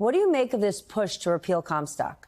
What do you make of this push to repeal Comstock?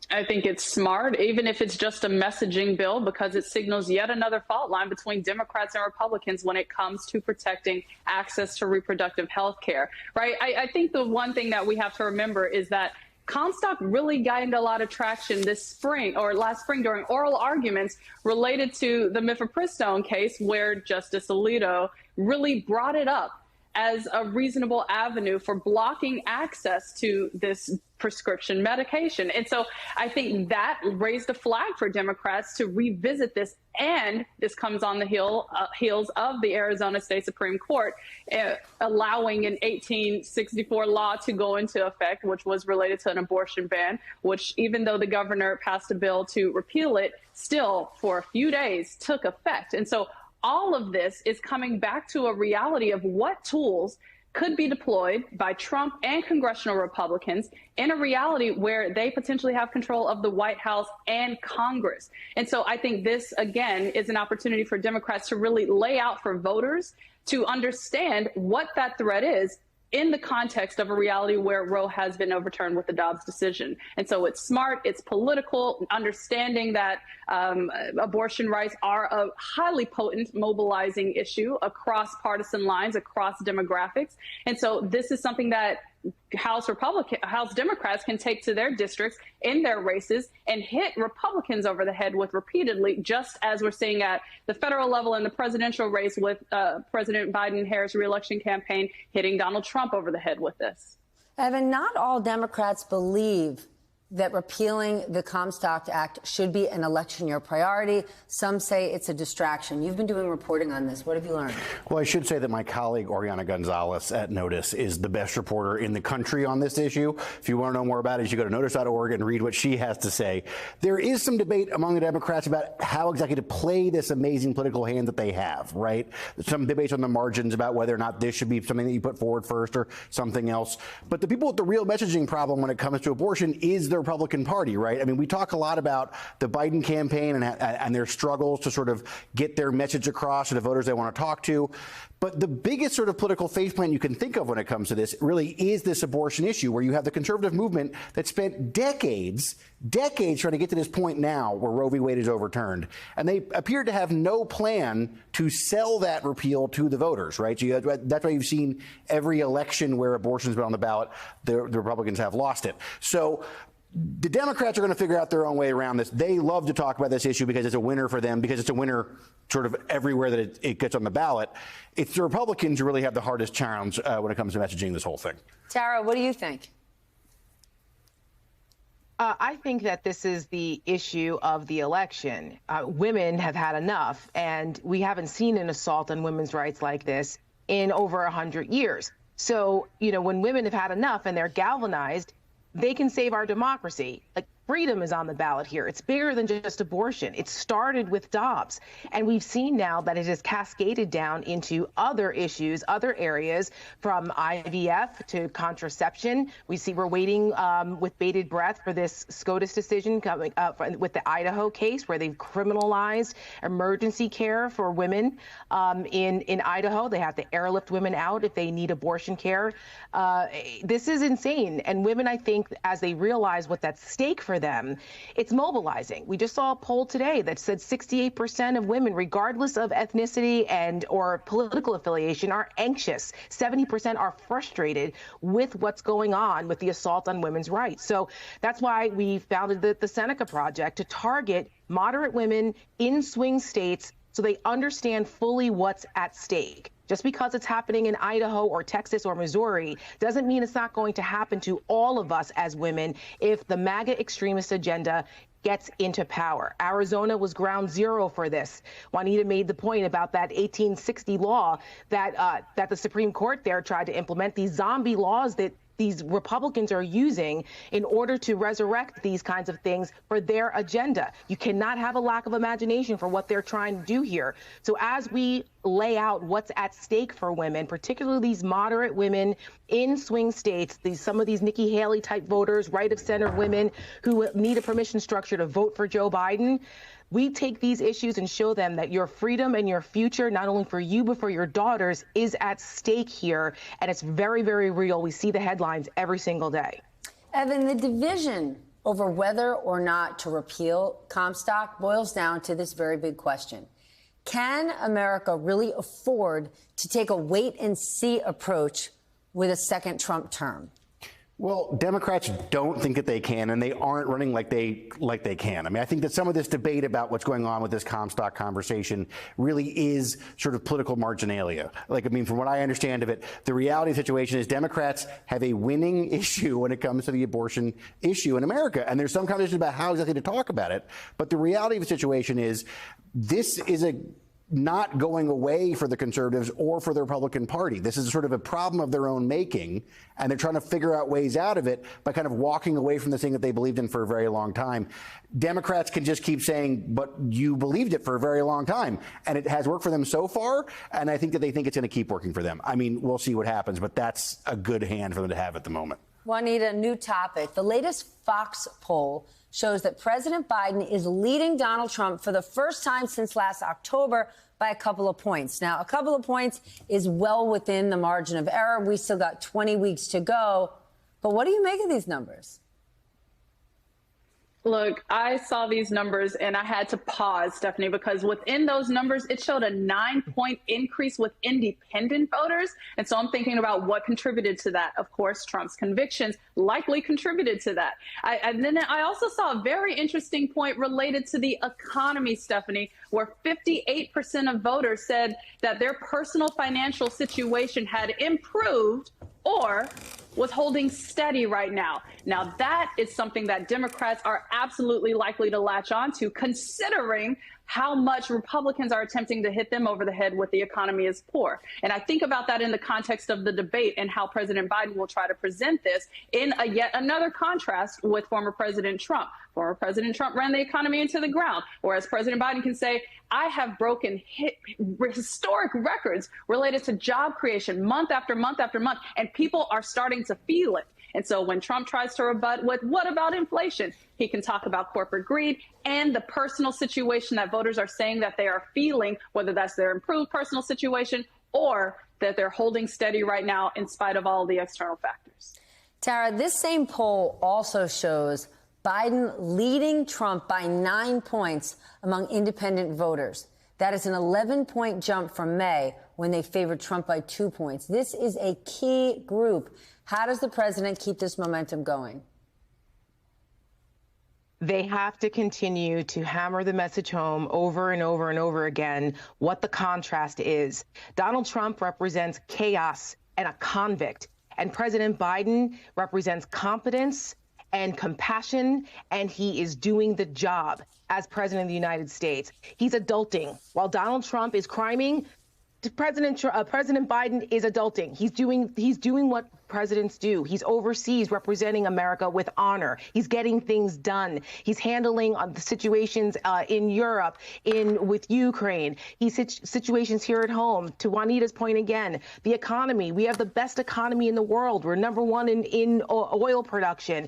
I think it's smart, even if it's just a messaging bill, because it signals yet another fault line between Democrats and Republicans when it comes to protecting access to reproductive health care, right? I think the one thing that we have to remember is that Comstock really gained a lot of traction this spring or last spring during oral arguments related to the mifepristone case, where Justice Alito really brought it up as a reasonable avenue for blocking access to this prescription medication. And so I think that raised a flag for Democrats to revisit this. And this comes on the heels of the Arizona State Supreme Court allowing an 1864 law to go into effect, which was related to an abortion ban, which, even though the governor passed a bill to repeal it, still for a few days took effect. And so all of this is coming back to a reality of what tools could be deployed by Trump and congressional Republicans in a reality where they potentially have control of the White House and Congress. And so I think this, again, is an opportunity for Democrats to really lay out for voters to understand what that threat is in the context of a reality where Roe has been overturned with the Dobbs decision. And so it's smart, it's political, understanding that abortion rights are a highly potent mobilizing issue across partisan lines, across demographics. And so this is something that House Democrats can take to their districts in their races and hit Republicans over the head with repeatedly, just as we're seeing at the federal level in the presidential race with President Biden-Harris reelection campaign hitting Donald Trump over the head with this. Evan, not all Democrats believe that repealing the Comstock Act should be an election year priority. Some say it's a distraction. You've been doing reporting on this. What have you learned? Well, I should say that my colleague, Oriana Gonzalez at Notice, is the best reporter in the country on this issue. If you want to know more about it, you should go to notice.org and read what she has to say. There is some debate among the Democrats about how exactly to play this amazing political hand that they have, right? Some debates on the margins about whether or not this should be something that you put forward first or something else. But the people with the real messaging problem when it comes to abortion is the Republican Party, right? I mean, we talk a lot about the Biden campaign and their struggles to sort of get their message across to the voters they want to talk to. But the biggest sort of political faceplant you can think of when it comes to this really is this abortion issue, where you have the conservative movement that spent decades trying to get to this point now where Roe v. Wade is overturned. And they appear to have no plan to sell that repeal to the voters, right? So that's why you've seen every election where abortion's been on the ballot, the Republicans have lost it. So the Democrats are going to figure out their own way around this. They love to talk about this issue because it's a winner for them, because it's a winner sort of everywhere that it gets on the ballot. It's the Republicans who really have the hardest challenge when it comes to messaging this whole thing. Tara, what do you think? I think that this is the issue of the election. Women have had enough, and we haven't seen an assault on women's rights like this in over 100 years. So, when women have had enough and they're galvanized, they can save our democracy. Like, freedom is on the ballot here. It's bigger than just abortion. It started with Dobbs. And we've seen now that it has cascaded down into other issues, other areas, from IVF to contraception. We're waiting with bated breath for this SCOTUS decision coming up with the Idaho case, where they've criminalized emergency care for women in Idaho. They have to airlift women out if they need abortion care. This is insane. And women, I think, as they realize what's at stake for them, it's mobilizing. We just saw a poll today that said 68% of women, regardless of ethnicity or political affiliation, are anxious. 70% are frustrated with what's going on with the assault on women's rights. So that's why we founded the Seneca Project, to target moderate women in swing states so they understand fully what's at stake. Just because it's happening in Idaho or Texas or Missouri doesn't mean it's not going to happen to all of us as women if the MAGA extremist agenda gets into power. Arizona was ground zero for this. Juanita made the point about that 1860 law that the Supreme Court there tried to implement, these zombie laws that these Republicans are using in order to resurrect these kinds of things for their agenda. You cannot have a lack of imagination for what they're trying to do here. So as we lay out what's at stake for women, particularly these moderate women in swing states, some of these Nikki Haley type voters, right of center women who need a permission structure to vote for Joe Biden, We take these issues and show them that your freedom and your future, not only for you, but for your daughters, is at stake here. And it's very, very real. We see the headlines every single day. Evan, the division over whether or not to repeal Comstock boils down to this very big question. Can America really afford to take a wait-and-see approach with a second Trump term? Well, Democrats don't think that they can, and they aren't running like they can. I mean, I think that some of this debate about what's going on with this Comstock conversation really is sort of political marginalia. Like, I mean, from what I understand of it, the reality of the situation is Democrats have a winning issue when it comes to the abortion issue in America. And there's some conversation about how exactly to talk about it. But the reality of the situation is this is not going away for the conservatives or for the Republican Party. This is sort of a problem of their own making, and they're trying to figure out ways out of it by kind of walking away from the thing that they believed in for a very long time. Democrats can just keep saying, but you believed it for a very long time, and it has worked for them so far, and I think that they think it's going to keep working for them. I mean, we'll see what happens, but that's a good hand for them to have at the moment. Juanita, new topic. The latest Fox poll shows that President Biden is leading Donald Trump for the first time since last October by a couple of points. Now, a couple of points is well within the margin of error. We still got 20 weeks to go. But what do you make of these numbers? Look, I saw these numbers and I had to pause, Stephanie, because within those numbers, it showed a 9-point increase with independent voters. And so I'm thinking about what contributed to that. Of course, Trump's convictions likely contributed to that. And then I also saw a very interesting point related to the economy, Stephanie, where 58% of voters said that their personal financial situation had improved or was holding steady right now. Now, that is something that Democrats are absolutely likely to latch onto, considering how much Republicans are attempting to hit them over the head with the economy is poor. And I think about that in the context of the debate and how President Biden will try to present this in yet another contrast with former President Trump. Former President Trump ran the economy into the ground, whereas President Biden can say, I have broken historic records related to job creation month after month after month, and people are starting to feel it. And so when Trump tries to rebut with, what about inflation? He can talk about corporate greed and the personal situation that voters are saying that they are feeling, whether that's their improved personal situation or that they're holding steady right now in spite of all the external factors. Tara, this same poll also shows Biden leading Trump by 9 points among independent voters. That is an 11-point jump from May when they favored Trump by 2 points. This is a key group. How does the president keep this momentum going? They have to continue to hammer the message home over and over and over again what the contrast is. Donald Trump represents chaos and a convict, and President Biden represents competence and compassion, and he is doing the job as president of the United States. He's adulting. While Donald Trump is criming, President Biden is adulting. He's doing what presidents do. He's overseas representing America with honor. He's getting things done. He's handling the situations in Europe, with Ukraine. He's situations here at home. To Juanita's point again, the economy. We have the best economy in the world. We're number one in oil production.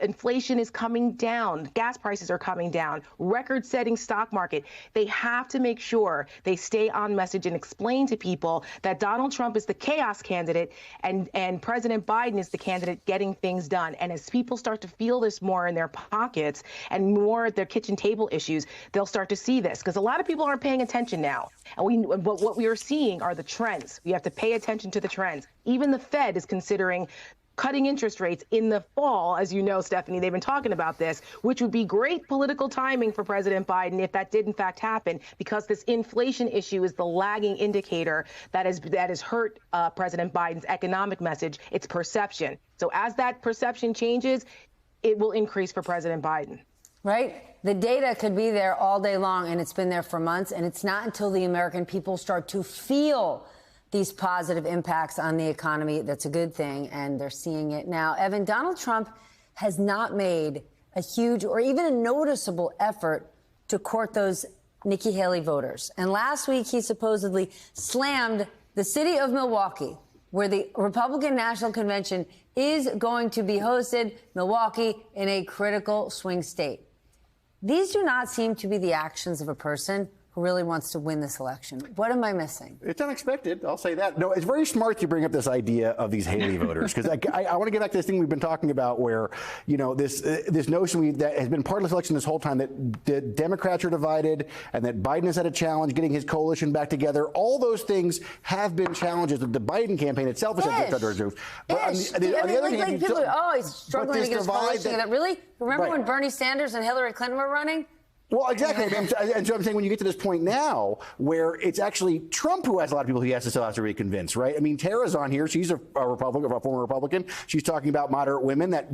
Inflation is coming down. Gas prices are coming down. Record-setting stock market. They have to make sure they stay on message and explain to people that Donald Trump is the chaos candidate and President Biden is the candidate getting things done. And as people start to feel this more in their pockets and more at their kitchen table issues, they'll start to see this, because a lot of people aren't paying attention now. And what we are seeing are the trends. We have to pay attention to the trends. Even the Fed is considering cutting interest rates in the fall. As you know, Stephanie, they've been talking about this, which would be great political timing for President Biden if that did in fact happen, because this inflation issue is the lagging indicator that has hurt President Biden's economic message, its perception. So as that perception changes, it will increase for President Biden. Right? The data could be there all day long, and it's been there for months, and it's not until the American people start to feel these positive impacts on the economy that's a good thing, and they're seeing it now. Evan, Donald Trump has not made a huge or even a noticeable effort to court those Nikki Haley voters. And last week, he supposedly slammed the city of Milwaukee, where the Republican National Convention is going to be hosted, Milwaukee in a critical swing state. These do not seem to be the actions of a person who really wants to win this election. What am I missing? It's unexpected. I'll say that. No, it's very smart to bring up this idea of these Haley voters, because I want to get back to this thing we've been talking about where, you know, this notion that has been part of this election this whole time, that the Democrats are divided and that Biden has had a challenge getting his coalition back together. All those things have been challenges. The Biden campaign itself has had issues. But on the other hand, people are, he's struggling to get his coalition together. Really? Remember when Bernie Sanders and Hillary Clinton were running? Well, exactly. And so I'm saying when you get to this point now where it's actually Trump who has a lot of people he still has to reconvince, right? I mean, Tara's on here. She's a Republican, a former Republican. She's talking about moderate women that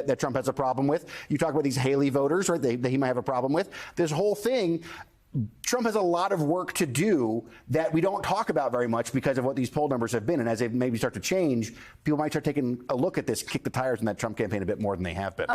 that Trump has a problem with. You talk about these Haley voters, right? That he might have a problem with. This whole thing, Trump has a lot of work to do that we don't talk about very much because of what these poll numbers have been. And as they maybe start to change, people might start taking a look at this, kick the tires in that Trump campaign a bit more than they have been.